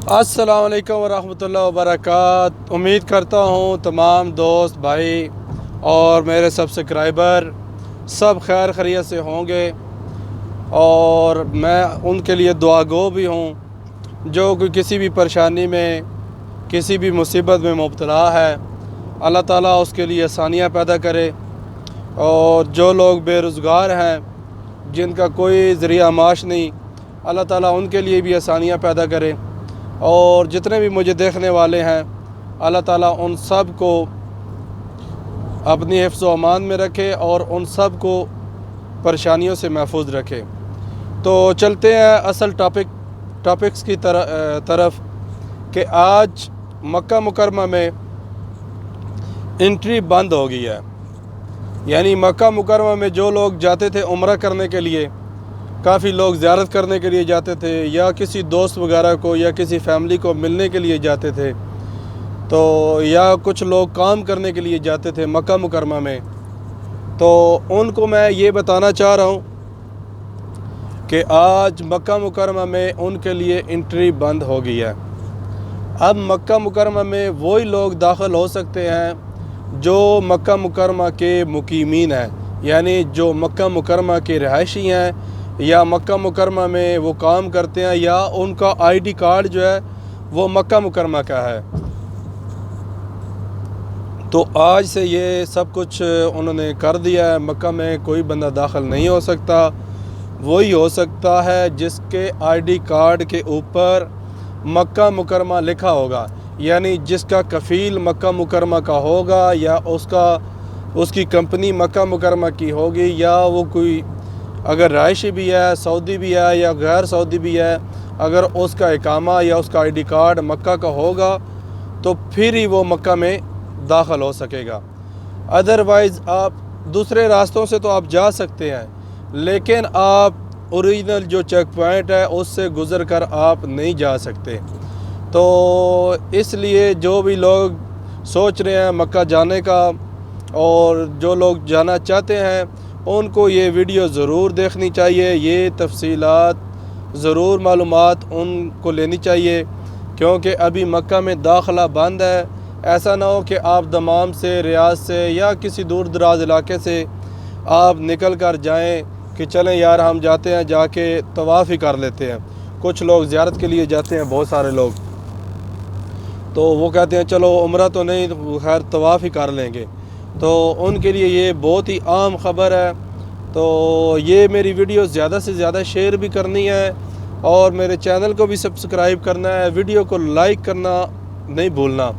अस्सलाम वालेकुम वरहमतुल्लाहि वबरकातुहू। उम्मीद करता हूँ तमाम दोस्त भाई और मेरे सब्सक्राइबर सब खैर खैरियत से होंगे और मैं उनके लिए दुआगो भी हूँ जो कि किसी भी परेशानी में, किसी भी मुसीबत में मुब्तला है। अल्लाह ताला उसके लिए आसानियाँ पैदा करे। और जो लोग बेरोज़गार हैं, जिनका कोई ज़रिया माश नहीं, अल्लाह ताला उनके लिए भी आसानियाँ पैदा करे। और जितने भी मुझे देखने वाले हैं, अल्लाह ताला उन सब को अपनी हिफ्ज़ व अमान में रखे और उन सब को परेशानियों से महफूज रखे। तो चलते हैं असल टॉपिक्स की तरफ कि आज मक्का मुकरमा में एंट्री बंद हो गई है। यानी मक्का मुकरमा में जो लोग जाते थे उम्रा करने के लिए, काफ़ी लोग ज़ियारत करने के लिए जाते थे या किसी दोस्त वगैरह को या किसी फैमिली को मिलने के लिए जाते थे, तो या कुछ लोग काम करने के लिए जाते थे मक्का मुकरमा में। तो उनको मैं ये बताना चाह रहा हूँ कि आज मक्का मुकरमा में उनके लिए एंट्री बंद हो गई है। अब मक्का मुकरमा में वही लोग दाखिल हो सकते हैं जो मक्का मुकरमा के मुकीमीन हैं, यानी जो मक्का मुकरमा के रहायशी हैं या मक्का मुकरमा में वो काम करते हैं या उनका आईडी कार्ड जो है वो मक्का मुकरमा का है। तो आज से ये सब कुछ उन्होंने कर दिया है। मक्का में कोई बंदा दाखिल नहीं हो सकता, वही हो सकता है जिसके आईडी कार्ड के ऊपर मक्का मुकरमा लिखा होगा, यानी जिसका कफ़ील मक्का मुकरमा का होगा या उसकी कंपनी मक्का मुकरमा की होगी, या वो कोई अगर रहायशी भी है, सऊदी भी है या गैर सऊदी भी है, अगर उसका इकामा या उसका आईडी कार्ड मक्का का होगा तो फिर ही वो मक्का में दाखिल हो सकेगा। अदरवाइज़ आप दूसरे रास्तों से तो आप जा सकते हैं, लेकिन आप ओरिजिनल जो चेक पॉइंट है उससे गुज़र कर आप नहीं जा सकते। तो इसलिए जो भी लोग सोच रहे हैं मक्का जाने का और जो लोग जाना चाहते हैं, उनको ये वीडियो ज़रूर देखनी चाहिए। ये तफसीलात ज़रूर मालूमात उनको लेनी चाहिए, क्योंकि अभी मक्का में दाखिला बंद है। ऐसा ना हो कि आप दमाम से, रियाज से या किसी दूर दराज इलाके से आप निकल कर जाएँ कि चलें यार हम जाते हैं, जाके तवाफ़ ही कर लेते हैं। कुछ लोग ज़ियारत के लिए जाते हैं, बहुत सारे लोग, तो वो कहते हैं चलो उम्रा तो नहीं, खैर तवाफ़ ही कर लेंगे। तो उनके लिए ये बहुत ही आम ख़बर है। तो ये मेरी वीडियो ज़्यादा से ज़्यादा शेयर भी करनी है और मेरे चैनल को भी सब्सक्राइब करना है। वीडियो को लाइक करना नहीं भूलना।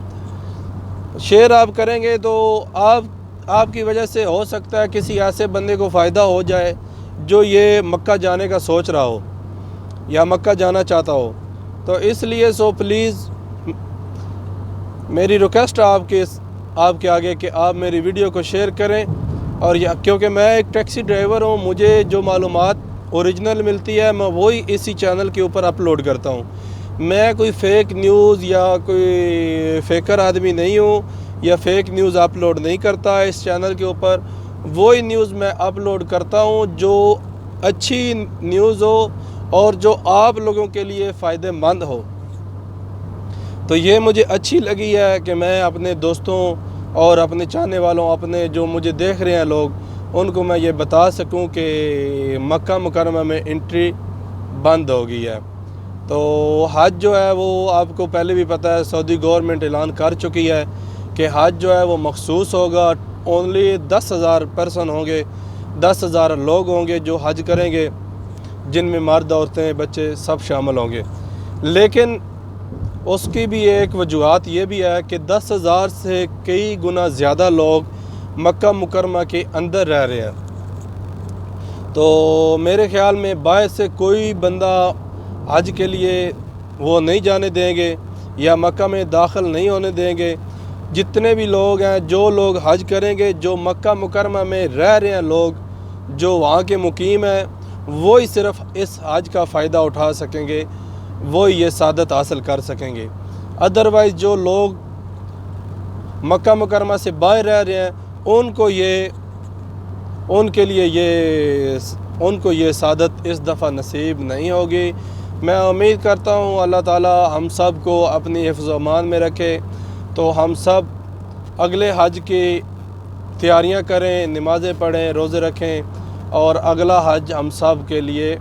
शेयर आप करेंगे तो आपकी वजह से हो सकता है किसी ऐसे बंदे को फ़ायदा हो जाए जो ये मक्का जाने का सोच रहा हो या मक्का जाना चाहता हो। तो इसलिए प्लीज़ मेरी रिक्वेस्ट है आपके आगे कि आप मेरी वीडियो को शेयर करें। और क्योंकि मैं एक टैक्सी ड्राइवर हूँ, मुझे जो मालूमात ओरिजिनल मिलती है मैं वही इसी चैनल के ऊपर अपलोड करता हूँ। मैं कोई फ़ेक न्यूज़ या कोई फेकर आदमी नहीं हूँ या फ़ेक न्यूज़ अपलोड नहीं करता इस चैनल के ऊपर। वही न्यूज़ मैं अपलोड करता हूँ जो अच्छी न्यूज़ हो और जो आप लोगों के लिए फ़ायदेमंद हो। तो ये मुझे अच्छी लगी है कि मैं अपने दोस्तों और अपने चाहने वालों, अपने जो मुझे देख रहे हैं लोग, उनको मैं ये बता सकूं कि मक्का मुकरमा में एंट्री बंद हो गई है। तो हज जो है वो आपको पहले भी पता है, सऊदी गवर्नमेंट ऐलान कर चुकी है कि हज जो है वो मखसूस होगा। ओनली 10,000 पर्सन होंगे, 10,000 लोग होंगे जो हज करेंगे, जिनमें मर्द, औरतें, बच्चे सब शामिल होंगे। लेकिन उसकी भी एक वजूहत ये भी है कि 10,000 से कई गुना ज़्यादा लोग मक्का मुकरमा के अंदर रह रहे हैं। तो मेरे ख़्याल में बाहर से कोई बंदा हज के लिए वो नहीं जाने देंगे या मक्का में दाखिल नहीं होने देंगे। जितने भी लोग हैं, जो लोग हज करेंगे, जो मक्का मुकरमा में रह रहे हैं लोग, जो वहाँ के मुकीम हैं, वो ही सिर्फ़ इस हज का फ़ायदा उठा सकेंगे, वो ये सादत हासिल कर सकेंगे। अदरवाइज़ जो लोग मक्का मुकरमा से बाहर रह रहे हैं उनको ये सादत इस दफ़ा नसीब नहीं होगी। میں امید کرتا ہوں اللہ تعالی ہم سب کو اپنی حفظ و امان میں رکھے، تو ہم سب اگلے حج کی تیاریاں کریں، نمازیں پڑھیں، روزے رکھیں، اور اگلا حج ہم سب کے لیے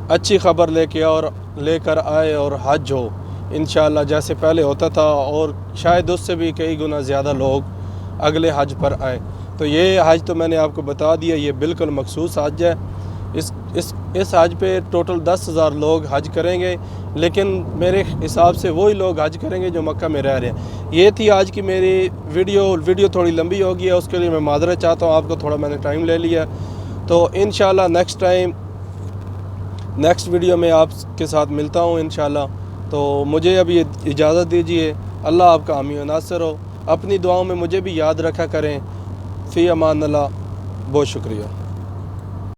اچھی خبر لے کر آئے اور حج ہو انشاءاللہ جیسے پہلے ہوتا تھا، اور شاید اس سے بھی کئی گنا زیادہ لوگ اگلے حج پر آئے۔ تو یہ حج تو میں نے آپ کو بتا دیا، یہ بالکل مخصوص حج ہے۔ اس حج پہ ٹوٹل 10,000 لوگ حج کریں گے، لیکن میرے حساب سے وہی لوگ حج کریں گے جو مکہ میں رہ رہے ہیں۔ یہ تھی آج کی میری ویڈیو تھوڑی لمبی ہو گئی ہے، اس کے لیے میں معذرت چاہتا ہوں، آپ کو تھوڑا میں نے ٹائم لے لیا۔ تو انشاءاللہ نیکسٹ ویڈیو میں آپ کے ساتھ ملتا ہوں انشاءاللہ۔ تو مجھے ابھی اجازت دیجیے، اللہ آپ کا حامی و ناصر ہو، اپنی دعاؤں میں مجھے بھی یاد رکھا کریں۔ فی امان اللہ، بہت شکریہ۔